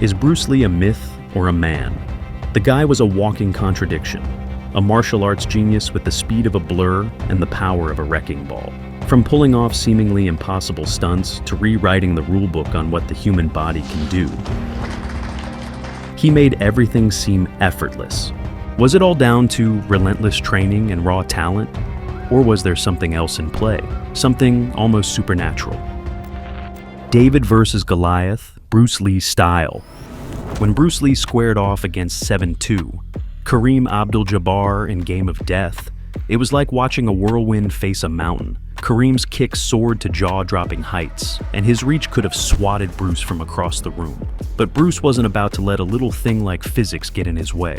Is Bruce Lee a myth or a man? The guy was a walking contradiction, a martial arts genius with the speed of a blur and the power of a wrecking ball. From pulling off seemingly impossible stunts to rewriting the rulebook on what the human body can do, he made everything seem effortless. Was it all down to relentless training and raw talent? Or was there something else in play? Something almost supernatural? David versus Goliath, Bruce Lee style. When Bruce Lee squared off against 7-2, Kareem Abdul-Jabbar in Game of Death, it was like watching a whirlwind face a mountain. Kareem's kicks soared to jaw-dropping heights, and his reach could have swatted Bruce from across the room. But Bruce wasn't about to let a little thing like physics get in his way.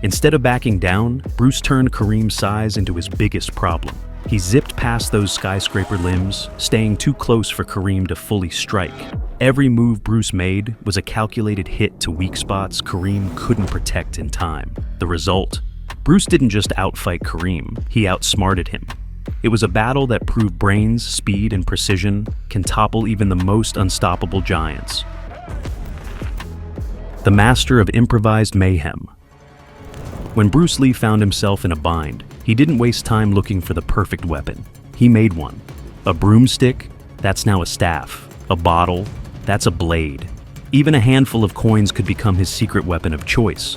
Instead of backing down, Bruce turned Kareem's size into his biggest problem. He zipped past those skyscraper limbs, staying too close for Kareem to fully strike. Every move Bruce made was a calculated hit to weak spots Kareem couldn't protect in time. The result? Bruce didn't just outfight Kareem, he outsmarted him. It was a battle that proved brains, speed, and precision can topple even the most unstoppable giants. The master of improvised mayhem. When Bruce Lee found himself in a bind, he didn't waste time looking for the perfect weapon. He made one. A broomstick? That's now a staff. A bottle? That's a blade. Even a handful of coins could become his secret weapon of choice.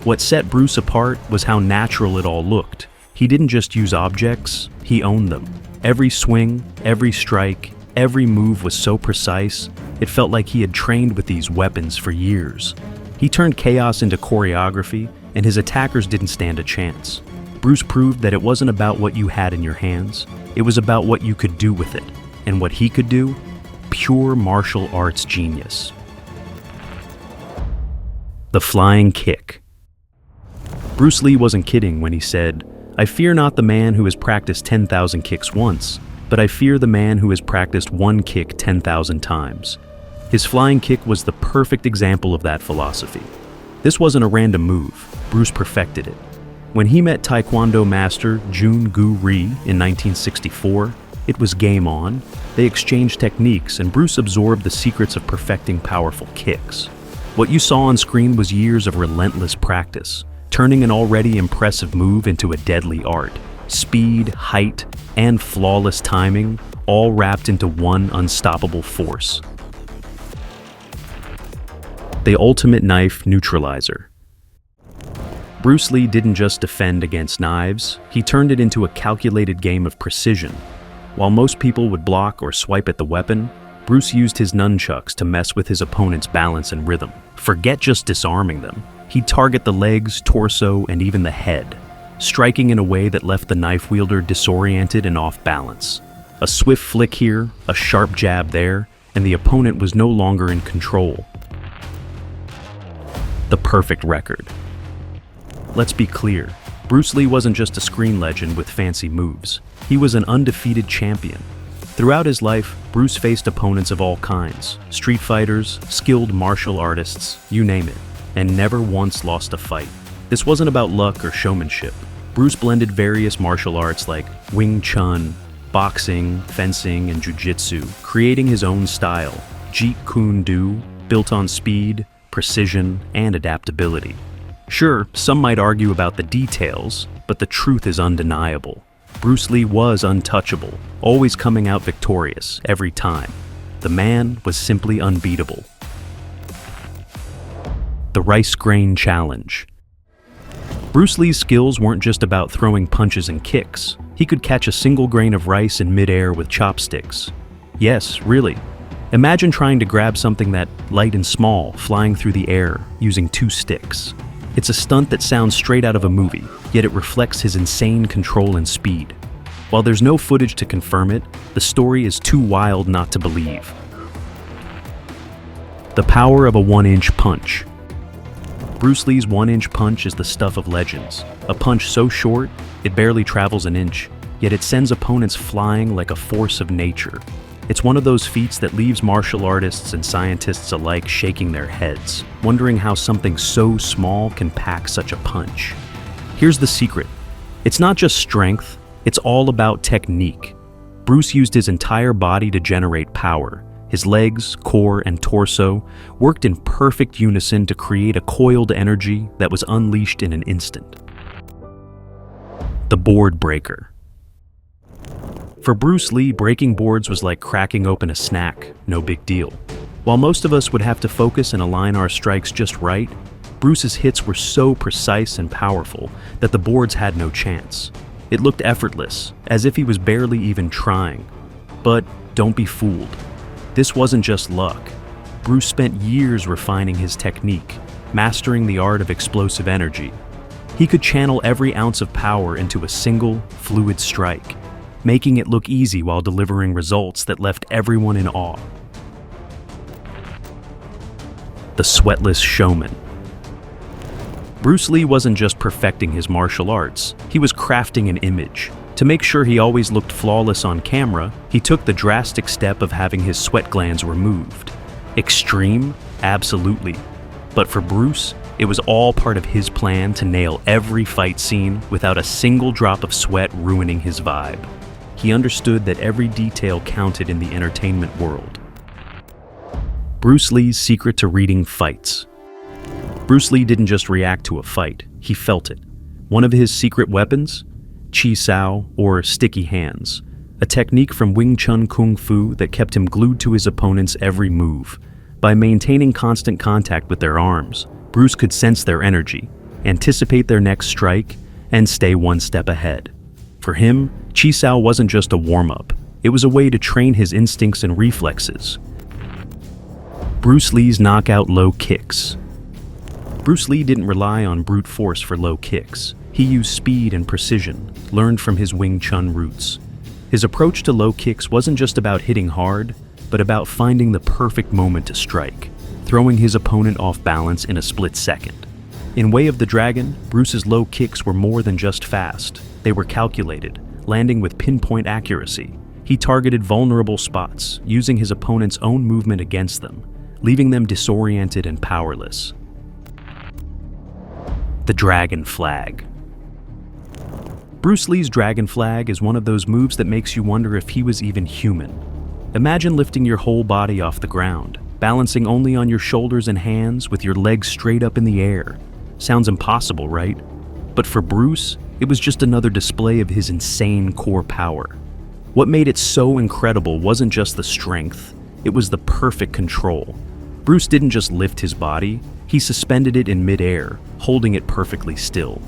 What set Bruce apart was how natural it all looked. He didn't just use objects, he owned them. Every swing, every strike, every move was so precise, it felt like he had trained with these weapons for years. He turned chaos into choreography, and his attackers didn't stand a chance. Bruce proved that it wasn't about what you had in your hands, it was about what you could do with it. And what he could do? Pure martial arts genius. The flying kick. Bruce Lee wasn't kidding when he said, "I fear not the man who has practiced 10,000 kicks once, but I fear the man who has practiced one kick 10,000 times." His flying kick was the perfect example of that philosophy. This wasn't a random move, Bruce perfected it. When he met Taekwondo master Jun Gu Ri in 1964, it was game on. They exchanged techniques and Bruce absorbed the secrets of perfecting powerful kicks. What you saw on screen was years of relentless practice, turning an already impressive move into a deadly art. Speed, height, and flawless timing, all wrapped into one unstoppable force. The ultimate knife neutralizer. Bruce Lee didn't just defend against knives, he turned it into a calculated game of precision. While most people would block or swipe at the weapon, Bruce used his nunchucks to mess with his opponent's balance and rhythm. Forget just disarming them. He'd target the legs, torso, and even the head, striking in a way that left the knife wielder disoriented and off balance. A swift flick here, a sharp jab there, and the opponent was no longer in control. The perfect record. Let's be clear, Bruce Lee wasn't just a screen legend with fancy moves. He was an undefeated champion. Throughout his life, Bruce faced opponents of all kinds, street fighters, skilled martial artists, you name it, and never once lost a fight. This wasn't about luck or showmanship. Bruce blended various martial arts like Wing Chun, boxing, fencing, and jiu-jitsu, creating his own style, Jeet Kune Do, built on speed, precision, and adaptability. Sure, some might argue about the details, but the truth is undeniable. Bruce Lee was untouchable, always coming out victorious every time. The man was simply unbeatable. The Rice Grain Challenge. Bruce Lee's skills weren't just about throwing punches and kicks. He could catch a single grain of rice in midair with chopsticks. Yes, really. Imagine trying to grab something that light and small, flying through the air, using 2 sticks. It's a stunt that sounds straight out of a movie, yet it reflects his insane control and speed. While there's no footage to confirm it, the story is too wild not to believe. The power of a 1-inch punch. Bruce Lee's 1-inch punch is the stuff of legends. A punch so short, it barely travels an inch, yet it sends opponents flying like a force of nature. It's one of those feats that leaves martial artists and scientists alike shaking their heads, wondering how something so small can pack such a punch. Here's the secret. It's not just strength, it's all about technique. Bruce used his entire body to generate power. His legs, core, and torso worked in perfect unison to create a coiled energy that was unleashed in an instant. The board breaker. For Bruce Lee, breaking boards was like cracking open a snack, no big deal. While most of us would have to focus and align our strikes just right, Bruce's hits were so precise and powerful that the boards had no chance. It looked effortless, as if he was barely even trying. But don't be fooled. This wasn't just luck. Bruce spent years refining his technique, mastering the art of explosive energy. He could channel every ounce of power into a single, fluid strike, making it look easy while delivering results that left everyone in awe. The Sweatless Showman. Bruce Lee wasn't just perfecting his martial arts, he was crafting an image. To make sure he always looked flawless on camera, he took the drastic step of having his sweat glands removed. Extreme? Absolutely. But for Bruce, it was all part of his plan to nail every fight scene without a single drop of sweat ruining his vibe. He understood that every detail counted in the entertainment world. Bruce Lee's secret to reading fights. Bruce Lee didn't just react to a fight, he felt it. One of his secret weapons? Chi Sao, or sticky hands, a technique from Wing Chun Kung Fu that kept him glued to his opponent's every move. By maintaining constant contact with their arms, Bruce could sense their energy, anticipate their next strike, and stay one step ahead. For him, Chi Sao wasn't just a warm-up, it was a way to train his instincts and reflexes. Bruce Lee's knockout low kicks. Bruce Lee didn't rely on brute force for low kicks. He used speed and precision, learned from his Wing Chun roots. His approach to low kicks wasn't just about hitting hard, but about finding the perfect moment to strike, throwing his opponent off balance in a split second. In Way of the Dragon, Bruce's low kicks were more than just fast. They were calculated, landing with pinpoint accuracy. He targeted vulnerable spots, using his opponent's own movement against them, leaving them disoriented and powerless. The Dragon Flag. Bruce Lee's Dragon Flag is one of those moves that makes you wonder if he was even human. Imagine lifting your whole body off the ground, balancing only on your shoulders and hands with your legs straight up in the air. Sounds impossible, right? But for Bruce, it was just another display of his insane core power. What made it so incredible wasn't just the strength, it was the perfect control. Bruce didn't just lift his body, he suspended it in midair, holding it perfectly still.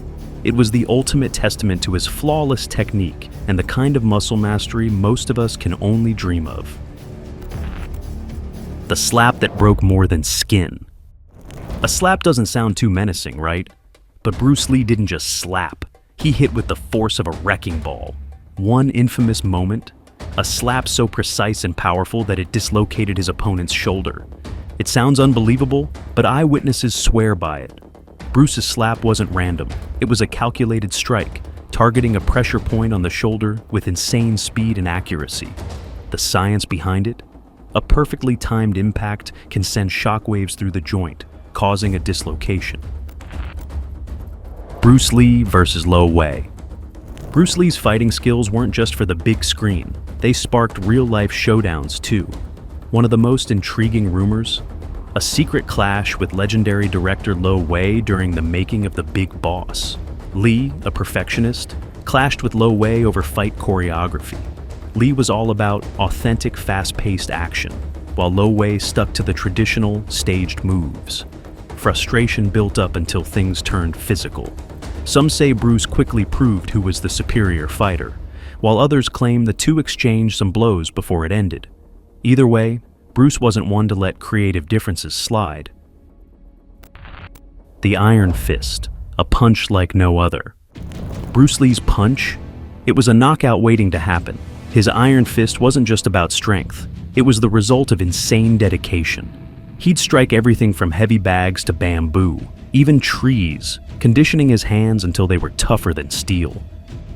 It was the ultimate testament to his flawless technique and the kind of muscle mastery most of us can only dream of. The slap that broke more than skin. A slap doesn't sound too menacing, right? But Bruce Lee didn't just slap. He hit with the force of a wrecking ball. One infamous moment, a slap so precise and powerful that it dislocated his opponent's shoulder. It sounds unbelievable, but eyewitnesses swear by it. Bruce's slap wasn't random. It was a calculated strike, targeting a pressure point on the shoulder with insane speed and accuracy. The science behind it? A perfectly timed impact can send shockwaves through the joint, causing a dislocation. Bruce Lee versus Lo Wei. Bruce Lee's fighting skills weren't just for the big screen. They sparked real-life showdowns too. One of the most intriguing rumors? A secret clash with legendary director Lo Wei during the making of The Big Boss. Lee, a perfectionist, clashed with Lo Wei over fight choreography. Lee was all about authentic, fast-paced action, while Lo Wei stuck to the traditional, staged moves. Frustration built up until things turned physical. Some say Bruce quickly proved who was the superior fighter, while others claim the two exchanged some blows before it ended. Either way, Bruce wasn't one to let creative differences slide. The Iron Fist, a punch like no other. Bruce Lee's punch? It was a knockout waiting to happen. His Iron Fist wasn't just about strength. It was the result of insane dedication. He'd strike everything from heavy bags to bamboo, even trees, conditioning his hands until they were tougher than steel.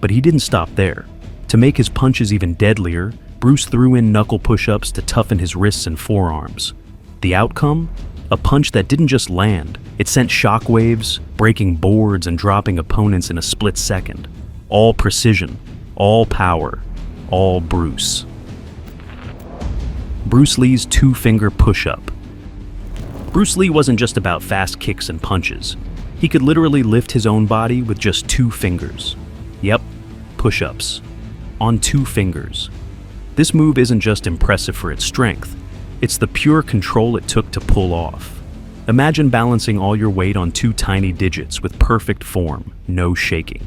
But he didn't stop there. To make his punches even deadlier, Bruce threw in knuckle push-ups to toughen his wrists and forearms. The outcome? A punch that didn't just land. It sent shockwaves, breaking boards and dropping opponents in a split second. All precision, all power. all Bruce. Bruce Lee's two-finger push-up. Bruce Lee wasn't just about fast kicks and punches. He could literally lift his own body with just 2 fingers. Yep, push-ups. On 2 fingers. This move isn't just impressive for its strength. It's the pure control it took to pull off. Imagine balancing all your weight on 2 tiny digits with perfect form, no shaking.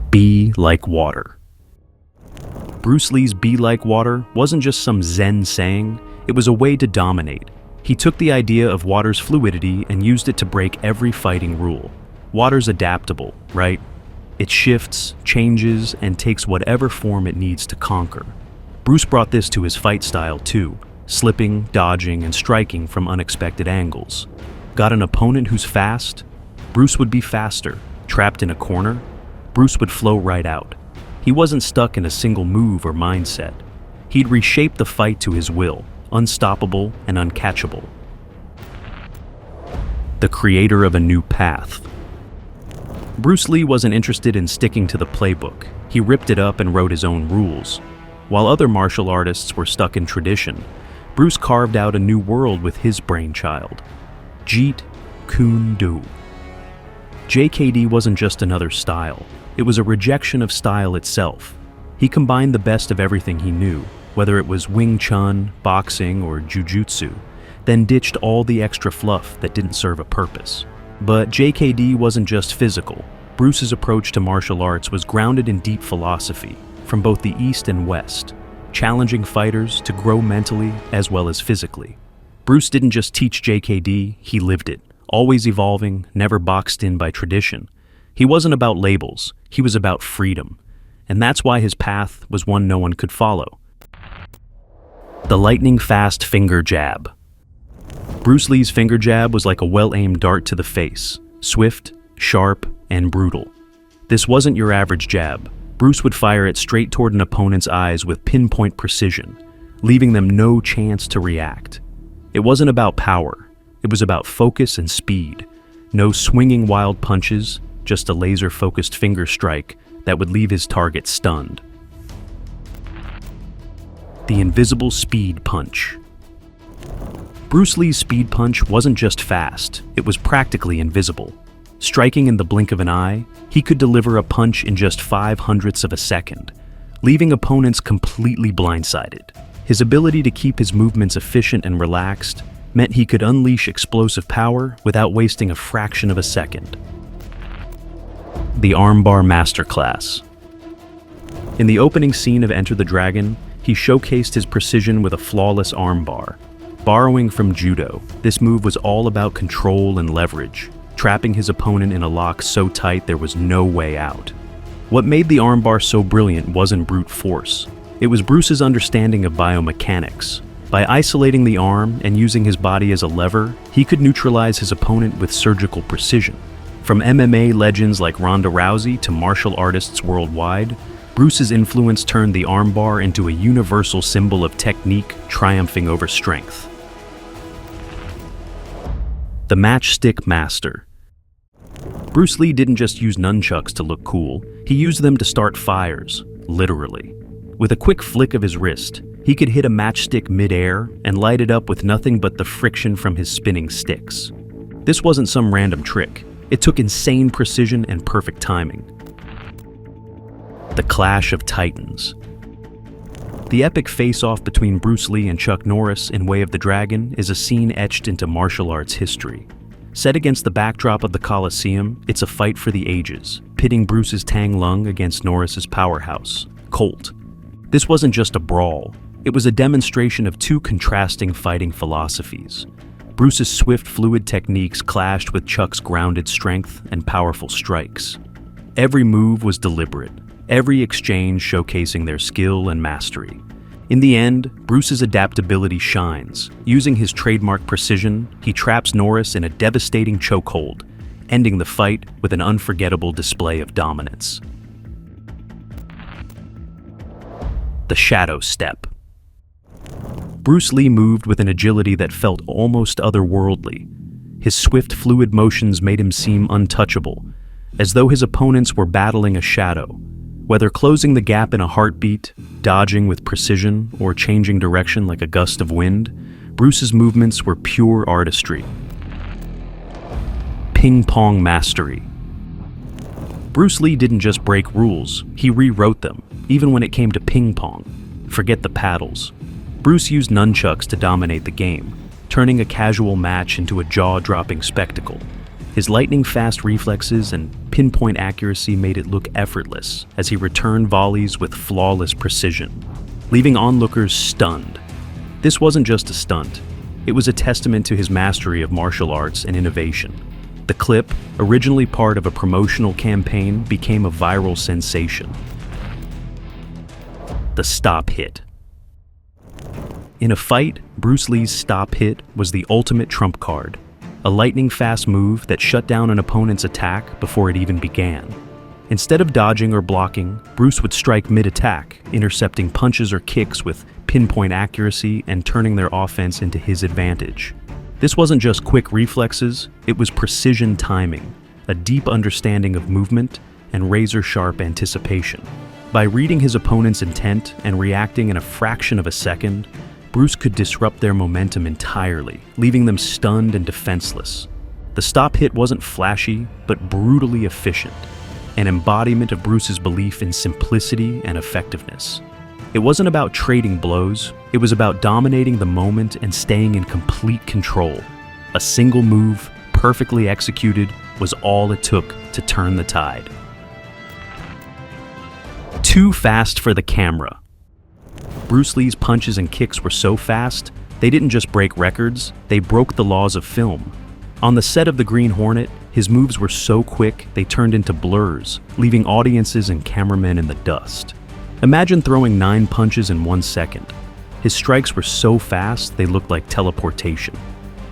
Be like water. Bruce Lee's "be like water" wasn't just some Zen saying, it was a way to dominate. He took the idea of water's fluidity and used it to break every fighting rule. Water's adaptable, right? It shifts, changes, and takes whatever form it needs to conquer. Bruce brought this to his fight style too, slipping, dodging, and striking from unexpected angles. Got an opponent who's fast? Bruce would be faster. Trapped in a corner? Bruce would flow right out. He wasn't stuck in a single move or mindset. He'd reshape the fight to his will, unstoppable and uncatchable. The creator of a new path. Bruce Lee wasn't interested in sticking to the playbook. He ripped it up and wrote his own rules. While other martial artists were stuck in tradition, Bruce carved out a new world with his brainchild. Jeet Kune Do. JKD wasn't just another style. It was a rejection of style itself. He combined the best of everything he knew, whether it was Wing Chun, boxing, or Jiu-Jitsu, then ditched all the extra fluff that didn't serve a purpose. But JKD wasn't just physical. Bruce's approach to martial arts was grounded in deep philosophy, from both the East and West, challenging fighters to grow mentally as well as physically. Bruce didn't just teach JKD, he lived it, always evolving, never boxed in by tradition. He wasn't about labels, he was about freedom. And that's why his path was one no one could follow. The lightning-fast finger jab. Bruce Lee's finger jab was like a well-aimed dart to the face, swift, sharp, and brutal. This wasn't your average jab. Bruce would fire it straight toward an opponent's eyes with pinpoint precision, leaving them no chance to react. It wasn't about power. It was about focus and speed. No swinging wild punches, just a laser-focused finger strike that would leave his target stunned. The invisible speed punch. Bruce Lee's speed punch wasn't just fast, it was practically invisible. Striking in the blink of an eye, he could deliver a punch in just 0.05 of a second, leaving opponents completely blindsided. His ability to keep his movements efficient and relaxed meant he could unleash explosive power without wasting a fraction of a second. The Armbar Masterclass. In the opening scene of Enter the Dragon, he showcased his precision with a flawless armbar. Borrowing from judo, this move was all about control and leverage, trapping his opponent in a lock so tight there was no way out. What made the armbar so brilliant wasn't brute force. It was Bruce's understanding of biomechanics. By isolating the arm and using his body as a lever, he could neutralize his opponent with surgical precision. From MMA legends like Ronda Rousey to martial artists worldwide, Bruce's influence turned the armbar into a universal symbol of technique triumphing over strength. The Matchstick Master. Bruce Lee didn't just use nunchucks to look cool, he used them to start fires, literally. With a quick flick of his wrist, he could hit a matchstick mid-air and light it up with nothing but the friction from his spinning sticks. This wasn't some random trick, it took insane precision and perfect timing. The Clash of Titans. The epic face-off between Bruce Lee and Chuck Norris in Way of the Dragon is a scene etched into martial arts history. Set against the backdrop of the Colosseum, it's a fight for the ages, pitting Bruce's Tang Lung against Norris's powerhouse, Colt. This wasn't just a brawl, it was a demonstration of two contrasting fighting philosophies. Bruce's swift, fluid techniques clashed with Chuck's grounded strength and powerful strikes. Every move was deliberate, every exchange showcasing their skill and mastery. In the end, Bruce's adaptability shines. Using his trademark precision, he traps Norris in a devastating chokehold, ending the fight with an unforgettable display of dominance. The Shadow Step. Bruce Lee moved with an agility that felt almost otherworldly. His swift, fluid motions made him seem untouchable, as though his opponents were battling a shadow. Whether closing the gap in a heartbeat, dodging with precision, or changing direction like a gust of wind, Bruce's movements were pure artistry. Pingpong Mastery. Bruce Lee didn't just break rules, he rewrote them, even when it came to ping pong. Forget the paddles. Bruce used nunchucks to dominate the game, turning a casual match into a jaw-dropping spectacle. His lightning-fast reflexes and pinpoint accuracy made it look effortless as he returned volleys with flawless precision, leaving onlookers stunned. This wasn't just a stunt. It was a testament to his mastery of martial arts and innovation. The clip, originally part of a promotional campaign, became a viral sensation. The stop hit. In a fight, Bruce Lee's stop hit was the ultimate trump card. A lightning-fast move that shut down an opponent's attack before it even began. Instead of dodging or blocking, Bruce would strike mid-attack, intercepting punches or kicks with pinpoint accuracy and turning their offense into his advantage. This wasn't just quick reflexes, it was precision timing, a deep understanding of movement, and razor-sharp anticipation. By reading his opponent's intent and reacting in a fraction of a second, Bruce could disrupt their momentum entirely, leaving them stunned and defenseless. The stop hit wasn't flashy, but brutally efficient, an embodiment of Bruce's belief in simplicity and effectiveness. It wasn't about trading blows, it was about dominating the moment and staying in complete control. A single move, perfectly executed, was all it took to turn the tide. Too fast for the camera. Bruce Lee's punches and kicks were so fast, they didn't just break records, they broke the laws of film. On the set of The Green Hornet, his moves were so quick they turned into blurs, leaving audiences and cameramen in the dust. Imagine throwing 9 punches in 1 second. His strikes were so fast they looked like teleportation.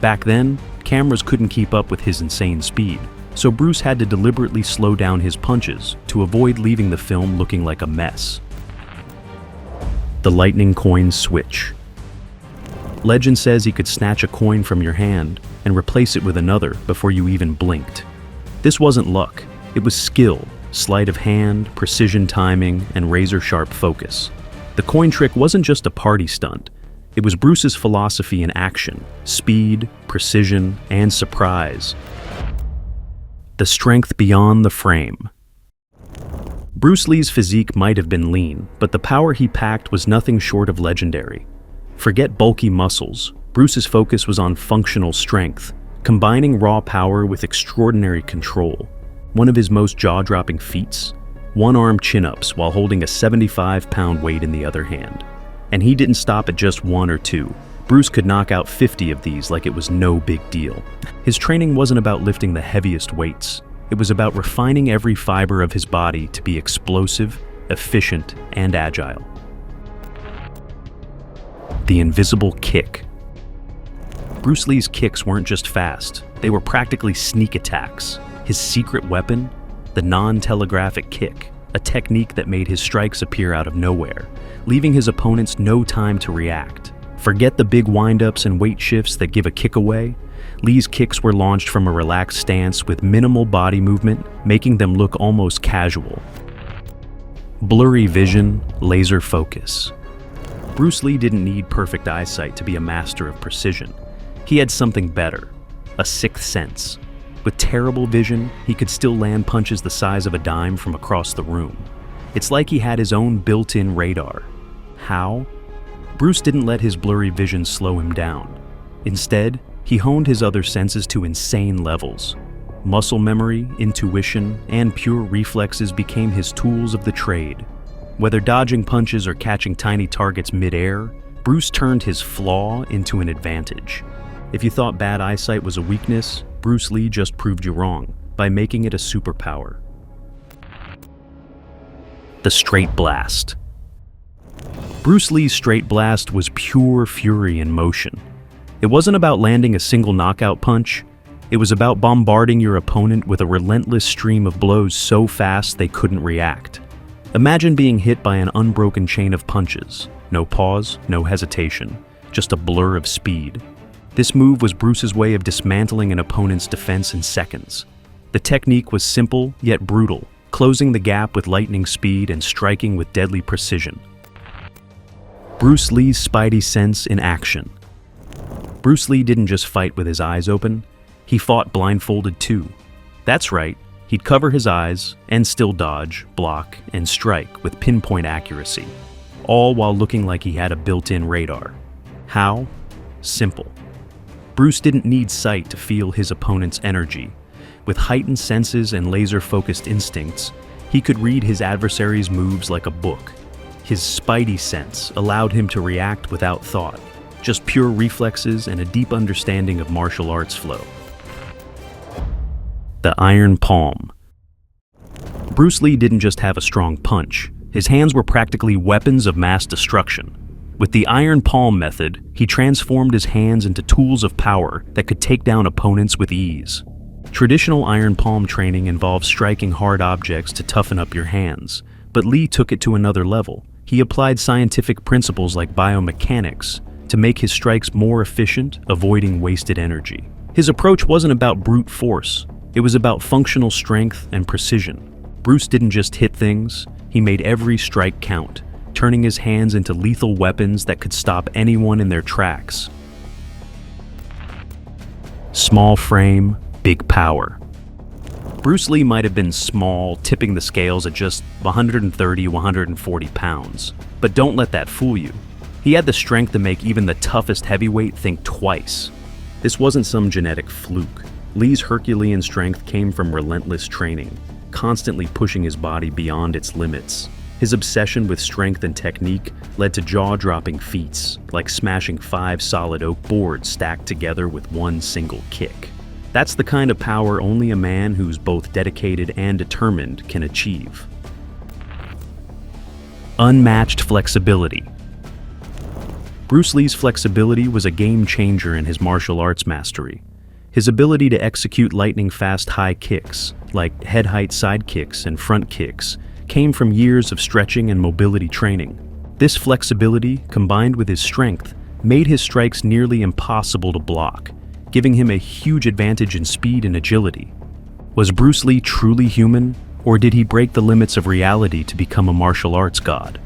Back then, cameras couldn't keep up with his insane speed, so Bruce had to deliberately slow down his punches to avoid leaving the film looking like a mess. The lightning coin switch. Legend says he could snatch a coin from your hand and replace it with another before you even blinked. This wasn't luck, it was skill, sleight of hand, precision timing, and razor-sharp focus. The coin trick wasn't just a party stunt, it was Bruce's philosophy in action: speed, precision, and surprise. The strength beyond the frame. Bruce Lee's physique might have been lean, but the power he packed was nothing short of legendary. Forget bulky muscles, Bruce's focus was on functional strength, combining raw power with extraordinary control. One of his most jaw-dropping feats? One-arm chin-ups while holding a 75-pound weight in the other hand. And he didn't stop at just 1 or 2. Bruce could knock out 50 of these like it was no big deal. His training wasn't about lifting the heaviest weights. It was about refining every fiber of his body to be explosive, efficient, and agile. The invisible kick. Bruce Lee's kicks weren't just fast, they were practically sneak attacks. His secret weapon? The non-telegraphic kick, a technique that made his strikes appear out of nowhere, leaving his opponents no time to react. Forget the big wind-ups and weight shifts that give a kick away. Lee's kicks were launched from a relaxed stance with minimal body movement, making them look almost casual. Blurry vision, laser focus. Bruce Lee didn't need perfect eyesight to be a master of precision. He had something better, a sixth sense. With terrible vision, he could still land punches the size of a dime from across the room. It's like he had his own built-in radar. How? Bruce didn't let his blurry vision slow him down. Instead, he honed his other senses to insane levels. Muscle memory, intuition, and pure reflexes became his tools of the trade. Whether dodging punches or catching tiny targets mid-air, Bruce turned his flaw into an advantage. If you thought bad eyesight was a weakness, Bruce Lee just proved you wrong by making it a superpower. The straight blast. Bruce Lee's straight blast was pure fury in motion. It wasn't about landing a single knockout punch. It was about bombarding your opponent with a relentless stream of blows so fast they couldn't react. Imagine being hit by an unbroken chain of punches. No pause, no hesitation, just a blur of speed. This move was Bruce's way of dismantling an opponent's defense in seconds. The technique was simple yet brutal, closing the gap with lightning speed and striking with deadly precision. Bruce Lee's Spidey Sense in action. Bruce Lee didn't just fight with his eyes open, he fought blindfolded too. That's right, he'd cover his eyes and still dodge, block, and strike with pinpoint accuracy, all while looking like he had a built-in radar. How? Simple. Bruce didn't need sight to feel his opponent's energy. With heightened senses and laser-focused instincts, he could read his adversary's moves like a book. His Spidey Sense allowed him to react without thought, just pure reflexes and a deep understanding of martial arts flow. The Iron Palm. Bruce Lee didn't just have a strong punch, his hands were practically weapons of mass destruction. With the Iron Palm method, he transformed his hands into tools of power that could take down opponents with ease. Traditional Iron Palm training involves striking hard objects to toughen up your hands, but Lee took it to another level. He applied scientific principles like biomechanics to make his strikes more efficient, avoiding wasted energy. His approach wasn't about brute force, it was about functional strength and precision. Bruce didn't just hit things, he made every strike count, turning his hands into lethal weapons that could stop anyone in their tracks. Small frame, big power. Bruce Lee might have been small, tipping the scales at just 130, 140 pounds. But don't let that fool you. He had the strength to make even the toughest heavyweight think twice. This wasn't some genetic fluke. Lee's Herculean strength came from relentless training, constantly pushing his body beyond its limits. His obsession with strength and technique led to jaw-dropping feats, like smashing 5 solid oak boards stacked together with one single kick. That's the kind of power only a man who's both dedicated and determined can achieve. Unmatched Flexibility. Bruce Lee's flexibility was a game changer in his martial arts mastery. His ability to execute lightning-fast high kicks, like head-height side kicks and front kicks, came from years of stretching and mobility training. This flexibility, combined with his strength, made his strikes nearly impossible to block, giving him a huge advantage in speed and agility. Was Bruce Lee truly human, or did he break the limits of reality to become a martial arts god?